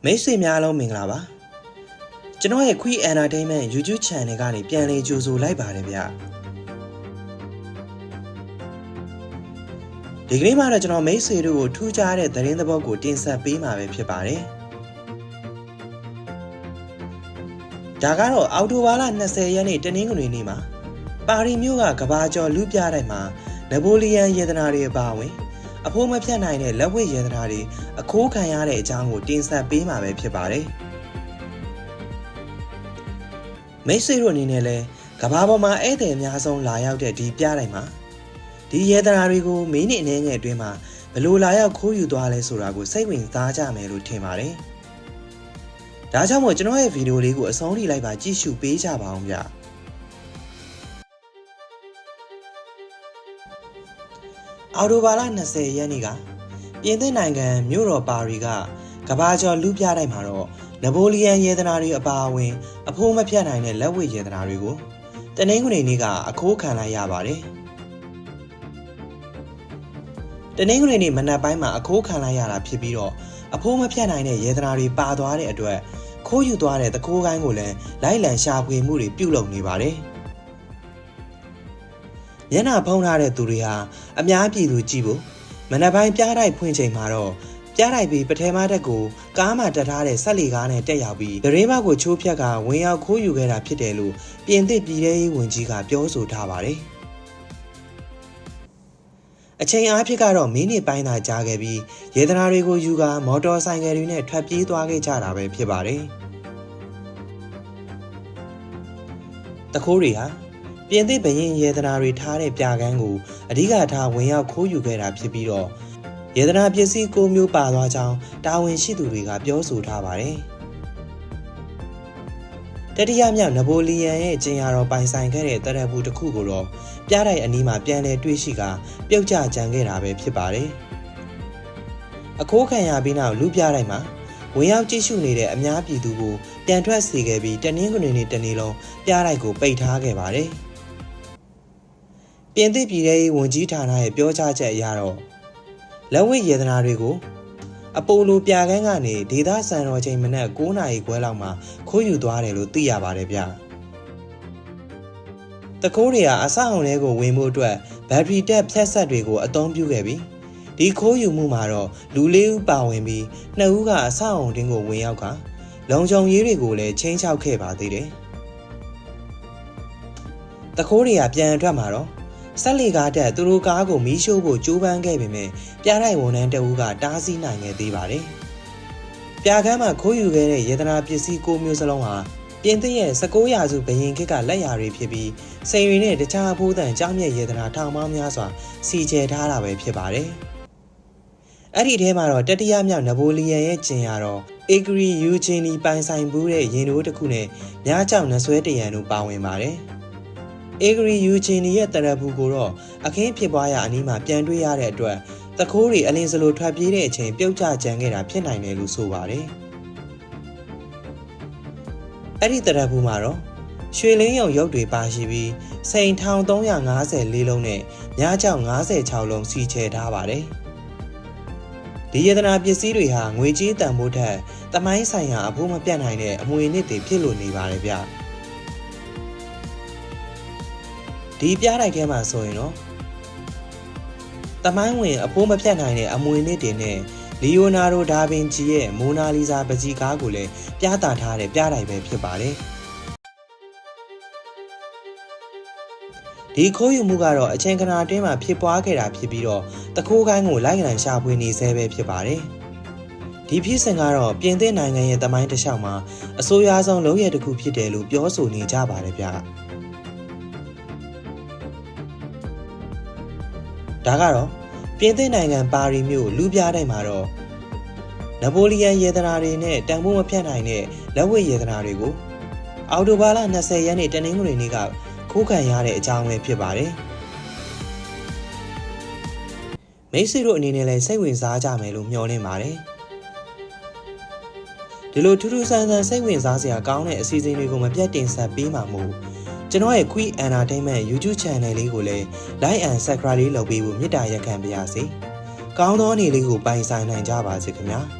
မိတ်ဆွေများလုံးမင်္ဂလာပါကျွန်တော်ရဲ့ Quick Entertainment YouTube Channel ကနေပြန်လည်ကြိုဆိုလိုက်ပါတယ်ဗျဒီကနေ့မှာတော့ကျွန်တော်မိတ်ဆွေတို့ကိုထူးခြားတဲ့သတင်းသဘောကိုတင်ဆက်ပေးမှာပဲဖြစ်ပါတယ်ဒါကတော့အောက်တိုဘာလ20ရက်နေ့တနင်္ဂနွေနေ့မှာပါရီမြို့ကကဘာကျော်လူပြတိုက်မှာနပိုလီယန်ယေဒနာတွေအပါအဝင်အဖိုးမဖြတ်နိုင်တဲ့လက်ဝတ်ယေဒနာတွေအခိုးခံရတဲ့အကြောင်းကိုတင်ဆက်ပေးမှာပဲဖြစ်ပါတယ်မိတ်ဆွေတို့အနေနဲ့လည်းကဘာပေါ်မှာဧည့်သည်အများဆုံးလာရောက်တဲ့ဒီပြတိုက်မှာဒီယေဒနာတွေကိုမင်းနဲ့အနေငယ်အတွင်းမှာဘယ်လိုလာရောက်ခိုးယူသွားလဲဆိုတာကိုစိတ်ဝင်စားကြမယ်လို့ထင်ပါတယ်ဒါကြောင့်မို့ကျွန်တော်ရဲ့ဗီဒီယိုလေးကိုအဆုံးထိလိုက်ပါကြည့်ရှုပေးကြပါအောင်ဗျအော်တိုဘာလ20ရက်နေ့ကပြင်သစ်နိုင်ငံမြို့တော်ပါရီကကဘာကျော်လူပြတိုက်မှာတော့နပိုလီယန်ယေဒနာတွေအပါအဝင်အဖိုးမဖြတ်နိုင်တဲ့လက်ဝတ်ယေဒနာတွေကိုတနင်္ဂနွေနေ့ကအခိုးခံလိုက်ရပါတယ်တနင်္ဂနွေနေ့မနက်ပိုင်းမှာအခိုးခံလိုက်ရတာဖြစ်ပြီးတော့အဖိုးမဖြတ်နိုင်တဲ့ယေဒနာတွေပါသွားတဲ့အတွက်ခိုးယူသွားတဲ့တကိုးကိုင်းကိုလည်းလိုက်လံရှာဖွေမှုတွေပြုလုပ်နေပါတယ်မျက်နှာဖုံးထားတဲ့သူတွေဟာအများပြည်သူကြည့်ဖို့မနက်ပိုင်းပြားတိုက်ဖွင့်ချိန်မှာတော့ပြားတိုက်ပြီးပထမတက်ကိုကားမှတက်ထားတဲ့ဆက်လီကားနဲ့တက်ရောက်ပြီးဒရင်းမကိုချိုးဖြတ်ကဝင်ရောက်ခိုးယူခဲ့တာဖြစ်တယ်လို့ပြင်သစ်ပြည်ထောင်ရေးဝန်ကြီးကပြောဆိုထားပါတယ်အချိန်အားဖြင့်ကတော့မိနစ်ပိုင်းသာကြာခဲ့ပြီးယေဒနာတွေကိုယူကာမော်တော်ဆိုင်ကယ်တွေနဲ့ထွက်ပြေးသွားခဲ့ကြတာပဲဖြစ်ပါတယ်တခိုးတွေဟာပြင်သစ်ဘရင်ယေဒနာတွေထားတဲ့ပြကန်းကိုအဓိကထားဝင်ရောက်ခိုးယူခဲ့တာဖြစ်ပြီးတော့ယေဒနာပစ္စည်း9မျိုးပါသွားကြောင်းတာဝန်ရှိသူတွေကပြောဆိုထားပါတယ်တတိယမြောက်နပိုလီယန်ရဲ့ကျင်ရတော်ပိုင်ဆိုင်ခဲ့တဲ့တရက်ဘူးတစ်ခုကိုတော့ပြတိုက်အနီးမှာပြန်လည်တွေ့ရှိကပြုတ်ကျကြံခဲ့တာပဲဖြစ်ပါတယ်အခိုးခံရပြီးနောက်လူပြတိုက်မှာဝင်ရောက်ကြည့်ရှုနေတဲ့အများပြည်သူကိုပြန်ထွက်စေခဲ့ပြီးတနင်္ဂနွေနေ့တနေ့လုံးပြတိုက်ကိုပိတ်ထားခဲ့ပါတယ်ပြင်သစ်ပြည်ထောင်ရေးဝန်ကြီးဌာနရဲ့ပြောကြားချက်အရတော့လက်ဝတ်ယေဒနာတွေကိုအပိုလိုပြကန်းကနေဒေသစံတော်ချိန်မနက်9နာရီခွဲလောက်မှာခိုးယူသွားတယ်လို့သိရပါတယ်ဗျတကိုးတွေကအဆောက်အုံတွေကိုဝင်ဖို့အတွက်ဘက်ထရီတက်ဖြတ်ဆက်တွေကိုအသုံးပြုခဲ့ပြီးဒီခိုးယူမှုမှာတော့လူ၄ဦးပါဝင်ပြီး2ဦးကအဆောက်အုံတင်းကိုဝင်ရောက်ကလုံခြုံရေးတွေကိုလည်းချင်းချောက်ခဲ့ပါသေးတယ်တကိုးတွေကပြန်အထွက်မှာတော့ဆက်လီကားတက်သူတို့ကားကိုမီးရှို့ဖို့ကြိုးပမ်းခဲ့ပေမဲ့ပြတိုက်ဝန်ထမ်းတအူးကတားဆီးနိုင်ခဲ့သေးပါတယ်။ပြကမ်းမှာခိုးယူခဲ့တဲ့ယေဒနာပစ္စည်း9မျိုးစလုံးဟာပြင်သစ်ရဲ့19ရာစုဘရင်ခေတ်ကလက်ရာတွေဖြစ်ပြီးစိန်ရီနဲ့တခြားအဖိုးတန်ကြောင်းမြတ်ယေဒနာထောင်ပေါင်းများစွာစီချယ်ထားတာပဲဖြစ်ပါတယ်။အဲ့ဒီထဲမှာတော့တတိယမြောက်နပိုလီယန်ရဲ့ကျင်ရတော့အေဂရီယူဂျင်နီပိုင်ဆိုင်ဘူးတဲ့ရင်တို့တစ်ခုနဲ့မြားကြောင်နှဆွဲတရံတို့ပါဝင်ပါတယ်။အေဂရီယူဂျင်နီရဲ့တရက်ဘူးကိုတော့အခင်းဖြစ်ပွားရာအနီးမှာပြန်တွေ့ရတဲ့အတွက်တခိုးတွေအလင်းစလိုထွက်ပြေးတဲ့အချိန်ပြုတ်ကျကြံခဲ့တာဖြစ်နိုင်တယ်လို့ဆိုပါတယ်။အဲ့ဒီတရက်ဘူးမှာတော့ရွှေလင်းရုံရုပ်တွေပါရှိပြီးစိန်1354လုံးနဲ့မြားကြောင်56လုံးစီချယ်ထားပါတယ်။ဒီယေဒနာပစ္စည်းတွေဟာငွေကြေးတန်ဖိုးထက်သမိုင်းဆိုင်ရာအဖို့မပြတ်နိုင်တဲ့အမွေအနှစ်တွေဖြစ်လို့နေပါတယ်ဗျ။ဒီပြတိုက်ထဲမှာဆိုရင်တော့တမိုင်းဝင်အဖိုးမဖြတ်နိုင်တဲ့အမွေအနှစ်တွေနဲ့လီယိုနာဒိုဒါဗင်ချီရဲ့မိုနာလီဇာပကြီးကားကိုလည်းပြသထားတဲ့ပြတိုက်ပဲဖြစ်ပါတယ်ဒီခိုးယူမှုကတော့အချိန်ခဏအတွင်းမှာဖြစ်ပွားခဲ့တာဖြစ်ပြီးတော့တခိုးကိုင်းကိုလိုက်လံရှာဖွေနေဆဲပဲဖြစ်ပါတယ်ဒီဖြစ်စဉ်ကတော့ပြင်သစ်နိုင်ငံရဲ့တမိုင်းတစ်လျှောက်မှာအဆိုးရွားဆုံးလုပ်ရတစ်ခုဖြစ်တယ်လို့ပြောဆိုနေကြပါတယ်ဗျဒါကတော့ပြင်သစ်နိုင်ငံပါရီမြို့လူပြတိုက်မှာတော့နပိုလီယန်ယေဒနာတွေနဲ့တန်ဖိုးမဖြတ်နိုင်တဲ့လက်ဝတ်ယေဒနာတွေကိုအော်တိုဘာလ20ရက်နေ့တနင်္ဂနွေနေ့ကခိုးခံရတဲ့အကြောင်းပဲဖြစ်ပါတယ်မိတ်ဆွေတို့အနေနဲ့လည်းစိတ်ဝင်စားကြမယ်လို့မျှော်လင့်ပါတယ်ဒီလိုထူးထူးဆန်းဆန်းစိတ်ဝင်စားစရာကောင်းတဲ့အစီအစဉ်တွေကိုမပြတ်တင်ဆက်ပေးမှာမို့ကျွန်တော်ရဲ့ Quick Entertainment YouTube Channel လေးကိုလည်း Like and Subscribe လေးလုပ်ပေးဖို့မေတ္တာရပ်ခံပါရစေ။ကောင်းသောနေ့လေးကိုပိုင်ဆိုင်နိုင်ကြပါစေခင်ဗျာ။